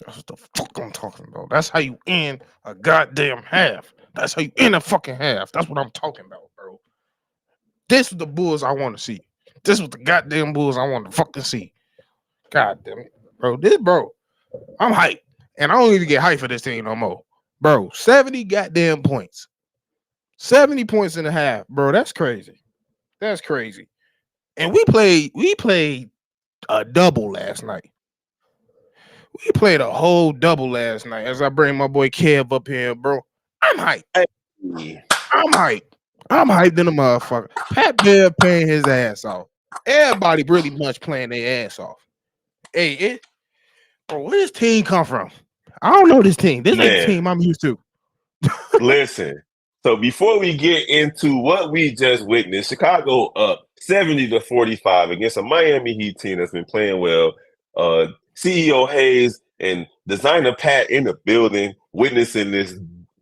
That's what the fuck I'm talking about. That's how you end a goddamn half. That's how you end a fucking half. That's what I'm talking about, bro. This is the Bulls I want to see. This was the goddamn Bulls I want to fucking see. God damn it, bro. I'm hyped. And I don't need to get hyped for this team no more. Bro, 70 goddamn points. 70 points and a half. Bro, that's crazy. That's crazy. And we played a double last night. We played a whole double last night. As I bring my boy Kev up here, bro. I'm hyped. Hey. I'm hyped. I'm hyped in a motherfucker. Pat Bear playing his ass off. Everybody really much playing their ass off. Hey, bro, where this team come from? I don't know this team. This ain't the Man, team I'm used to. listen. So before we get into what we just witnessed, Chicago up 70-45 against a Miami Heat team that's been playing well. CEO Hayes and designer Pat in the building, witnessing this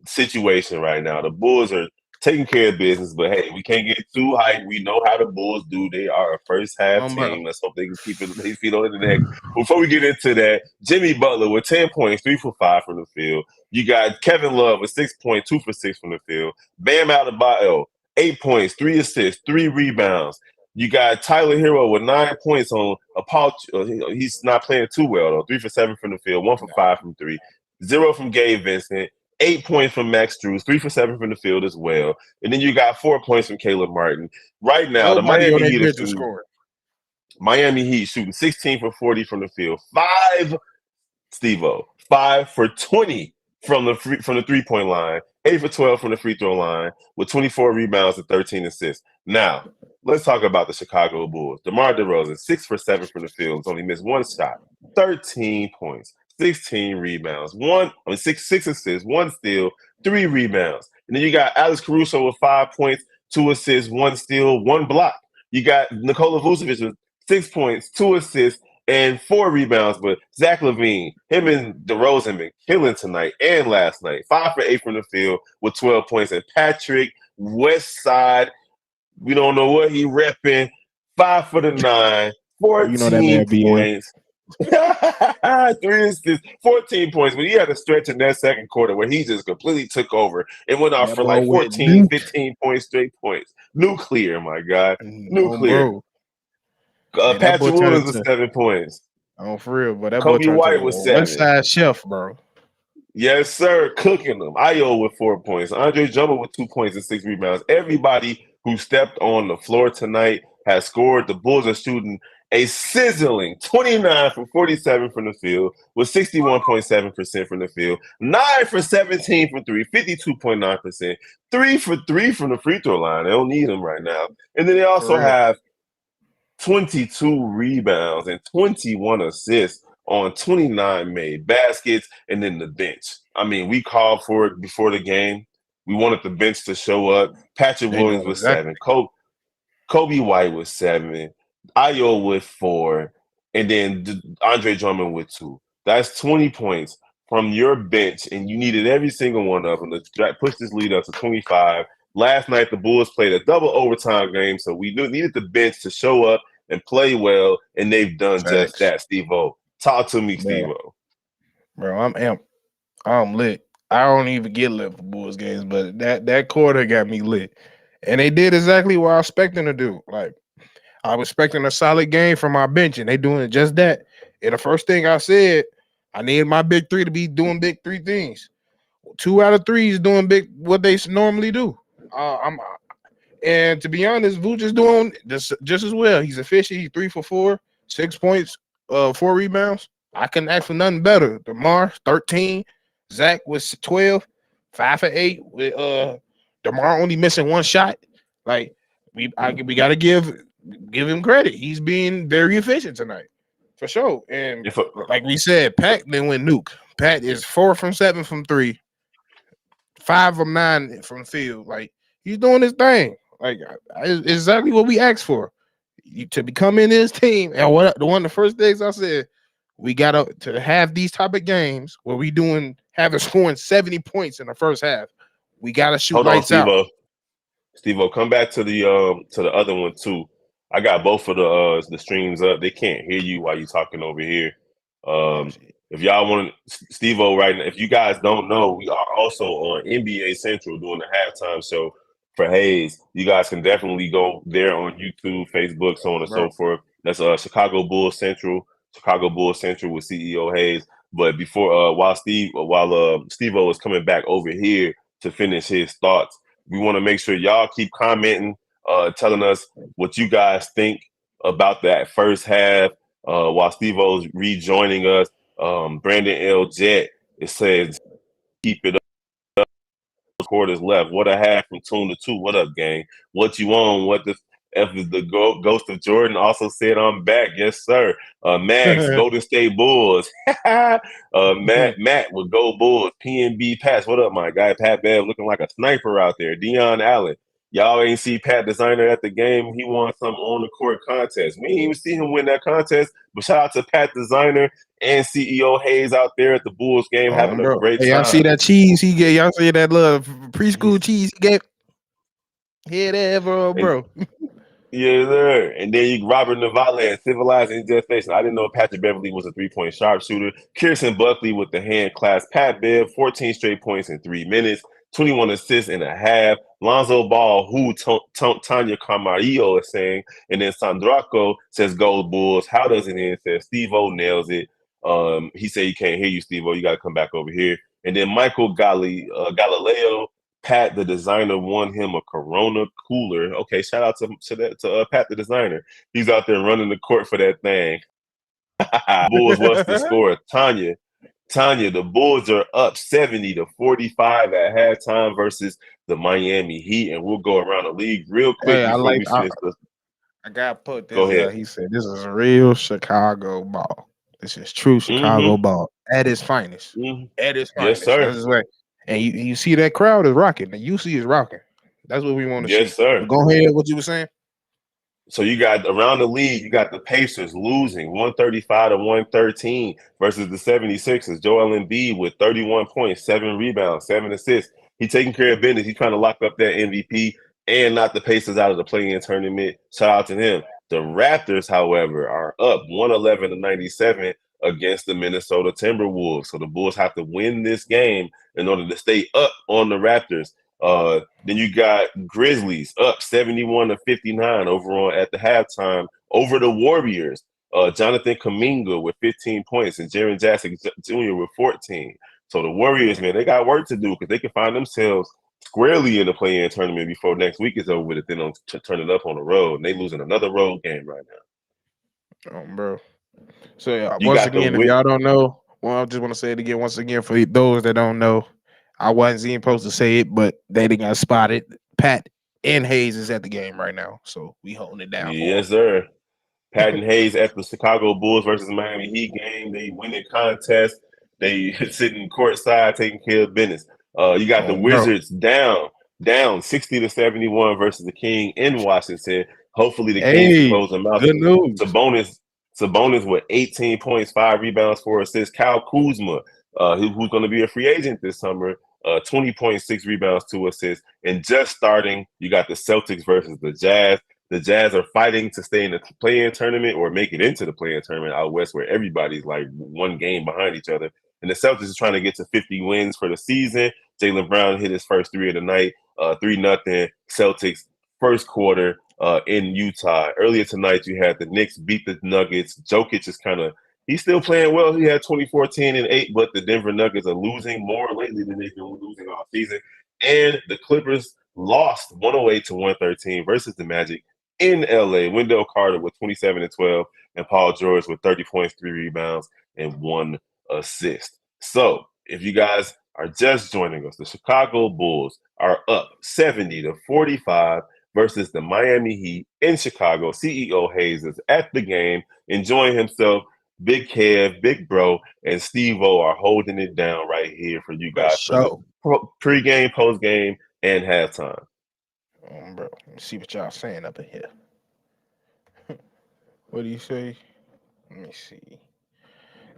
situation right now. The Bulls are taking care of business, but hey, we can't get too hyped. We know how the Bulls do. They are a first half Bro. team. Let's hope they can keep it their feet on the neck. Before we get into that, Jimmy Butler with 10 points, 3 for 5 from the field. You got Kevin Love with 6 points, 2 for 6 from the field. Bam Adebayo, 8 points, 3 assists, 3 rebounds. You got Tyler Hero with 9 points on a Paul. He's not playing too well, though. 3 for 7 from the field, 1 for 5 from 3. 0 from Gabe Vincent. 8 points from Max Strus, 3 for 7 from the field as well. And then you got 4 points from Caleb Martin. Right now, the Nobody on Miami that Heat are bench is shooting. scoring. Miami Heat shooting 16 for 40 from the field. 5 Stevo. 5 for 20 from the 3-point line. 8 for 12 from the free throw line with 24 rebounds and 13 assists. Now, let's talk about the Chicago Bulls. DeMar DeRozan, 6 for 7 from the field. Only missed 1 shot. 13 points. 16 rebounds, six assists, 1 steal, 3 rebounds. And then you got Alex Caruso with 5 points, 2 assists, 1 steal, 1 block. You got Nikola Vucevic with 6 points, 2 assists, and 4 rebounds. But Zach LaVine, him and DeRozan been killing tonight and last night. 5 for 8 from the field with 12 points. And Patrick Westside, we don't know what he repping. 5 for the 9, 14 points. 3 assists, 14 points, but he had a stretch in that second quarter where he just completely took over and went off for like 14, 15 points, straight points. Nuclear, my God. Nuclear. Hey, Patrick Williams with 7 points. Oh, for real, but that Kobe boy turned White to with a 7. West Side Chef, bro. Yes, sir. Cooking them. Ayo with 4 points. Andre Drummond with 2 points and 6 rebounds. Everybody who stepped on the floor tonight has scored. The Bulls are shooting a sizzling 29 from 47 from the field with 61.7% from the field. 9 for 17 from 3, 52.9%. 3 for 3 from the free throw line. They don't need them right now. And then they also have 22 rebounds and 21 assists on 29 made baskets, and then the bench. I mean, we called for it before the game. We wanted the bench to show up. Patrick Williams with 7. Kobe White with 7. Ayo with 4. And then Andre Drummond with 2. That's 20 points from your bench, and you needed every single one of them to push this lead up to 25. Last night, the Bulls played a double overtime game, so we needed the bench to show up and play well, and they've done just that, Steve-O. Talk to me, Steve-O. Bro, I'm amped. I'm lit. I don't even get lit for Bulls games, but that quarter got me lit. And they did exactly what I was expecting to do. Like, I was expecting a solid game from my bench, and they doing just that. And the first thing I said, I needed my big three to be doing big 3 things. 2 out of 3 is doing big what they normally do. And to be honest, Vooch is doing just as well. He's efficient. He's 3 for 4, 6 points, 4 rebounds. I couldn't ask for nothing better. DeMar 13, Zach was 12, 5 for 8. With DeMar only missing 1 shot. Like we got to give him credit. He's being very efficient tonight, for sure. And like we said, Pat then went nuke. Pat is 4 from 7 from 3, 5 from 9 from field. Like he's doing his thing. Like exactly what we asked for. To become in this team. And one of the first things I said, we got to have these type of games where we having scoring 70 points in the first half. We got to shoot lights out. Steve-O, come back to the other one too. I got both of the streams up. They can't hear you while you're talking over here. If If y'all want Stevo right now, if you guys don't know, we are also on NBA Central doing the halftime show for Hayes. You guys can definitely go there on YouTube, Facebook, so on and bro. so forth. That's Chicago Bulls Central with CEO Hayes. But before while Stevo is coming back over here to finish his thoughts, we want to make sure y'all keep commenting, telling us what you guys think about that first half. While Stevo's rejoining us, Brandon L. Jet, it says keep it quarters left. What a half from 2-2. What up, gang? What you on? What the F is the ghost of Jordan also said I'm back. Yes, sir. Max, Golden State Bulls. Matt with Go Bulls. PNB Pass. What up, my guy? Pat Bev looking like a sniper out there. Dion Allen. Y'all ain't see Pat Designer at the game. He won some on the court contest. We ain't even see him win that contest. But shout out to Pat Designer and CEO Hayes out there at the Bulls game having a Bro. great Hey, y'all see time. that cheese he gave? Y'all see that little preschool He's cheese he gave? Head ever, and bro. yeah, sir. And then you Robert Navale and Civilized Ingestation. I didn't know Patrick Beverly was a 3-point sharpshooter. Kirsten Buckley with the hand class. Pat Bev, 14 straight points in 3 minutes, 21 assists in a half. Lonzo Ball, who Tanya Camarillo is saying. And then Sandraco says Gold Bulls. How does it end? Says Steve-O nails it. He said he can't hear you, Steve-O. You got to come back over here. And then Michael Galileo, Pat the designer won him a Corona cooler. Okay, shout out to Pat the designer. He's out there running the court for that thing. Bulls, what's the score? Tanya, the Bulls are up 70-45 at halftime versus the Miami Heat, and we'll go around the league real quick Hey, before we finish this. I gotta put Go this. ahead. He said this is real Chicago ball. This is true Chicago Mm-hmm. ball at its finest. Mm-hmm. At its Yes, finest. sir. That's his way. And you see that crowd is rocking. The UC is rocking. That's what we want to Yes, see. sir. But go ahead. What you were saying? So you got around the league, you got the Pacers losing 135-113 versus the 76ers. Joel Embiid with 31 points, 7 rebounds, 7 assists. He's taking care of business. He's trying to lock up that MVP and knock the Pacers out of the play-in tournament. Shout out to him. The Raptors, however, are up 111-97 against the Minnesota Timberwolves. So the Bulls have to win this game in order to stay up on the Raptors. Then you got Grizzlies up 71-59 overall at the halftime over the Warriors. Jonathan Kuminga with 15 points and Jaren Jackson Jr. with 14. So the Warriors, man, they got work to do because they can find themselves squarely in the play-in tournament before next week is over with. If they don't turn it up on the road, and they losing another road game right now. Bro. So You once got the again, if y'all don't know, well, I just want to say it again. Once again, for those that don't know, I wasn't even supposed to say it, but they didn't got spotted. Pat and Hayes is at the game right now, so we holding it down for Yes, sir. Patton Hayes at the Chicago Bulls versus Miami Heat game. They win the contest. They sitting courtside taking care of business. You got the bro. Wizards down 60-71 versus the King in Washington. Hopefully the Kings can Hey, close them out. good news. Sabonis with 18 points, 5 rebounds, 4 assists. Kyle Kuzma, who's going to be a free agent this summer, 20 points, 6 rebounds, 2 assists. And just starting, you got the Celtics versus the Jazz. The Jazz are fighting to stay in the play-in tournament or make it into the play-in tournament out west, where everybody's like one game behind each other. And the Celtics is trying to get to 50 wins for the season. Jaylen Brown hit his first 3 of the night, 3-0 Celtics first quarter in Utah. Earlier tonight, you had the Knicks beat the Nuggets. Jokic is he's still playing well. He had 24, 10, and 8, but the Denver Nuggets are losing more lately than they've been losing all season. And the Clippers lost 108-113 versus the Magic in LA. Wendell Carter with 27 and 12, and Paul George with 30 points, 3 rebounds, and 1 assist. So if you guys are just joining us, the Chicago Bulls are up 70-45 versus the Miami Heat in Chicago. CEO Hayes is at the game, enjoying himself. Big Kev, Big Bro, and Stevo are holding it down right here for you For guys for the sure. pre-game, post-game, and halftime. Bro, let me see what y'all saying up in here. What do you say? Let me see.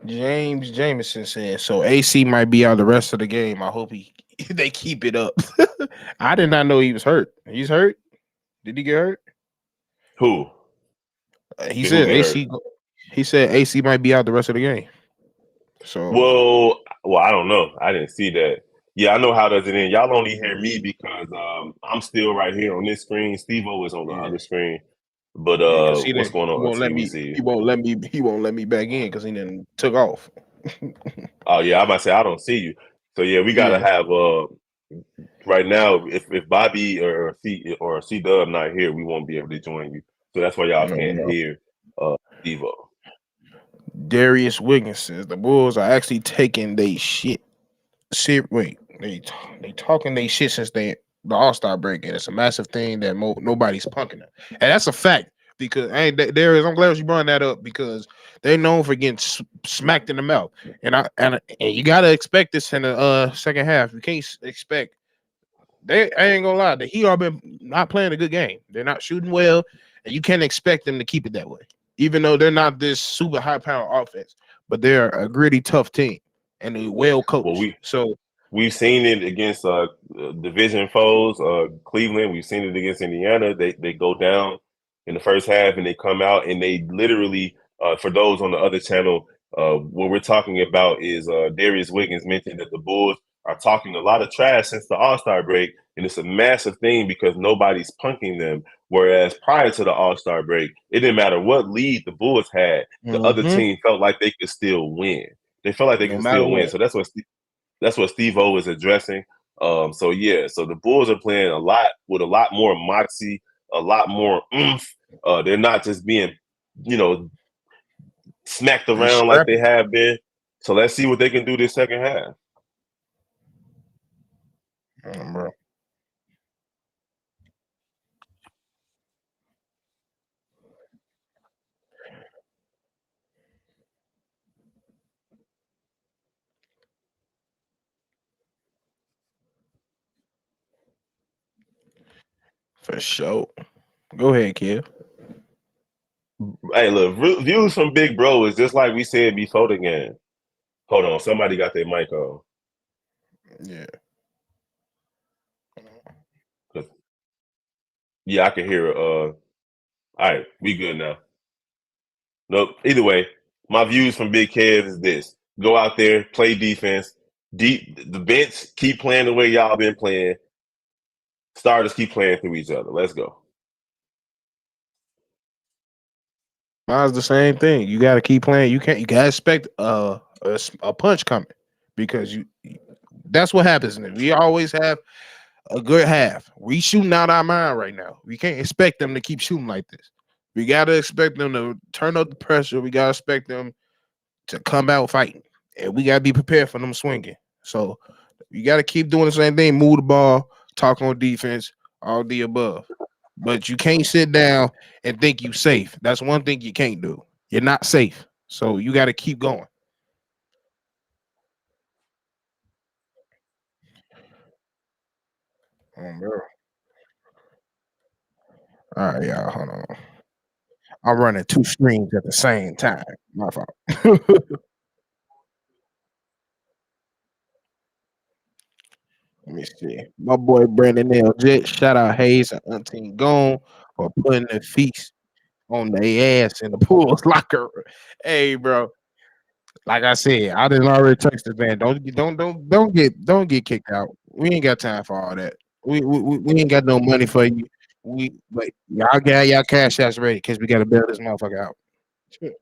James Jameson said so. AC might be out the rest of the game. I hope they keep it up. I did not know he was hurt. He's hurt. Did he get hurt? Who? He Who said get hurt? AC. He said AC might be out the rest of the game. So Well, I don't know. I didn't see that. Yeah, I know how does it end. Y'all only hear me because I'm still right here on this screen. Stevo is on the yeah, other screen. But yeah, because what's going he on, won't Auntie? let Let me me see. he won't let me back in because he then took off. Oh yeah, I'm about to say I don't see you. So yeah, we gotta Yeah, have right now. If Bobby or C Dub not here, we won't be able to join you. So that's why y'all no, can't no. hear Stevo. Darius Wiggins says the Bulls are actually taking they shit. Wait, they talking they shit since the All Star break, and it's a massive thing that nobody's punking them, and that's a fact. Because Darius, I'm glad you brought that up because they're known for getting smacked in the mouth, and you gotta expect this in the second half. You can't expect I ain't gonna lie, the Heat are been not playing a good game. They're not shooting well, and you can't expect them to keep it that way. Even though they're not this super high power offense, but they're a gritty, tough team and they're well Well, coached. So we've seen it against division foes, Cleveland. We've seen it against Indiana. They go down in the first half and they come out and they literally, for those on the other channel, what we're talking about is Darius Wiggins mentioned that the Bulls are talking a lot of trash since the All Star break, and it's a massive thing because nobody's punking them. Whereas prior to the All Star break, it didn't matter what lead the Bulls had, the other mhm, team felt like they could still win. They felt like they no could matter still win. what, So that's what Steve O is addressing. So yeah, so the Bulls are playing a lot with a lot more moxie, a lot more oomph. They're not just being, you know, smacked they around like they scrapping, have been. So let's see what they can do this second half. bro. For sure. Go ahead, kid. Hey, look, views from Big Bro is just like we said before the game. Hold on, somebody got their mic on. Yeah, Yeah, I can hear it. All right, we good now. Nope. Either way, my views from Big Kev is this: go out there, play defense. Deep the bench, keep playing the way y'all been playing. Starters keep playing through each other. Let's go. mine's the same thing. You got to keep playing. You gotta expect a punch coming because that's what happens. We always have a good half. We shooting out our mind right now. We can't expect them to keep shooting like this. We gotta expect them to turn up the pressure. We gotta expect them to come out fighting, and we gotta be prepared for them swinging. So you gotta keep doing the same thing. Move the ball, talk on defense, all the above. But you can't sit down and think you safe. That's one thing you can't do. You're not safe. So you gotta keep going. Bro. All right, y'all. Hold on. I'm running two screens at the same time. My fault. Let me see. My boy Brandon L. Jet, shout out Hayes and Untine Gone for putting the feast on their ass in the pool's locker. Hey, bro. Like I said, I didn't already text this man. Don't get kicked out. We ain't got time for all that. We ain't got no money for you. But y'all got y'all cash apps ready because we gotta bail this motherfucker out. Shit.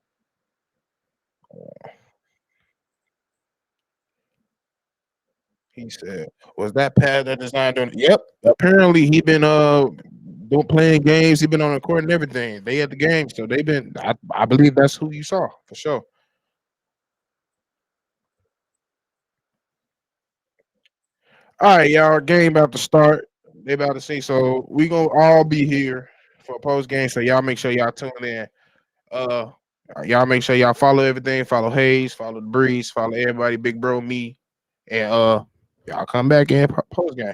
He said, "Was that pad that designed on?" Yep. Apparently, he been doing playing games. He been on the court and everything. They at the game, so they been. I believe that's who you saw for sure. All right, y'all. Game about to start. They about to see. So we gonna all be here for post game. So y'all make sure y'all tune in. Uh, y'all make sure y'all follow everything. Follow Hayes. Follow the Breeze. Follow everybody. Big Bro, me, and y'all come back in post game.